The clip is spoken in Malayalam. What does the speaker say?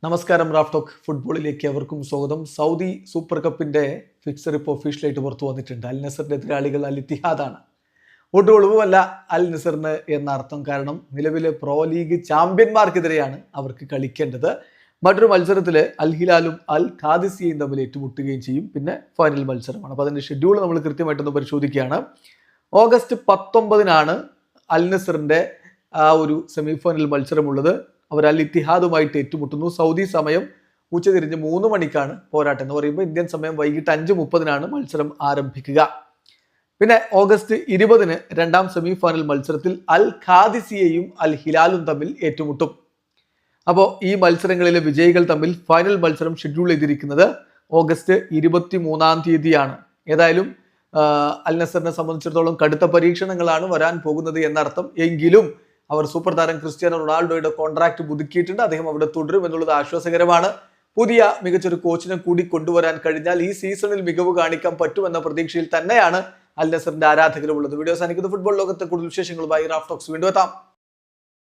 നമസ്കാരം. റാഫ് ടോക്ക് ഫുട്ബോളിലേക്ക് അവർക്കും സ്വാഗതം. സൗദി സൂപ്പർ കപ്പിന്റെ ഫിക്സർ ഇപ്പോൾ ഒഫീഷ്യലായിട്ട് പുറത്തു വന്നിട്ടുണ്ട്. അൽ നസറിന്റെ എതിരാളികൾ അൽ ഇത്തിഹാദാണ്. ഒട്ടും ഒളിവുമല്ല അൽ നസറിന് എന്ന അർത്ഥം. കാരണം നിലവിലെ പ്രോ ലീഗ് ചാമ്പ്യന്മാർക്കെതിരെയാണ് അവർക്ക് കളിക്കേണ്ടത്. മറ്റൊരു മത്സരത്തിൽ അൽ ഹിലാലും അൽ ഖാദിസിയയും തമ്മിൽ ഏറ്റുമുട്ടുകയും ചെയ്യും. പിന്നെ ഫൈനൽ മത്സരമാണ്. അപ്പോൾ അതിന്റെ ഷെഡ്യൂൾ നമ്മൾ കൃത്യമായിട്ടൊന്ന് പരിശോധിക്കുകയാണ്. ഓഗസ്റ്റ് 19 അൽ നസറിന്റെ ആ ഒരു സെമി ഫൈനൽ മത്സരമുള്ളത്. അവർ അൽ ഇത്തിഹാദുമായിട്ട് ഏറ്റുമുട്ടുന്നു. സൗദി സമയം ഉച്ചതിരിഞ്ഞ് 3 മണിക്കാണ് പോരാട്ടം. എന്ന് പറയുമ്പോൾ ഇന്ത്യൻ സമയം വൈകിട്ട് 5:30 മത്സരം ആരംഭിക്കുക. പിന്നെ ഓഗസ്റ്റ് 20 രണ്ടാം സെമി ഫൈനൽ മത്സരത്തിൽ അൽ ഖാദിസിയയും അൽ ഹിലാലും തമ്മിൽ ഏറ്റുമുട്ടും. അപ്പോൾ ഈ മത്സരങ്ങളിലെ വിജയികൾ തമ്മിൽ ഫൈനൽ മത്സരം ഷെഡ്യൂൾ ചെയ്തിരിക്കുന്നത് ഓഗസ്റ്റ് 23 ഏതായാലും അൽ നസറിനെ സംബന്ധിച്ചിടത്തോളം കടുത്ത പരീക്ഷണങ്ങളാണ് വരാൻ പോകുന്നത് എന്നർത്ഥം. എങ്കിലും അവർ സൂപ്പർ താരം ക്രിസ്ത്യാനോ റൊണാൾഡോയുടെ കോൺട്രാക്ട് പുതുക്കിയിട്ടുണ്ട്. അദ്ദേഹം അവിടെ തുടരും എന്നുള്ളത് ആശ്വാസകരമാണ്. പുതിയ മികച്ചൊരു കോച്ചിനെ കൂടി കൊണ്ടുവരാൻ കഴിഞ്ഞാൽ ഈ സീസണിൽ മികവ് കാണിക്കാൻ പറ്റുമെന്ന പ്രതീക്ഷയിൽ തന്നെയാണ് അൽ നസറിന്റെ ആരാധകരുള്ളത്. വീഡിയോ അവസാനിക്കുന്ന ഫുട്ബോൾ ലോകത്തെ കൂടുതൽ വിശേഷങ്ങളുമായി റാഫ് ടോക്സ് വീണ്ടും എത്താം.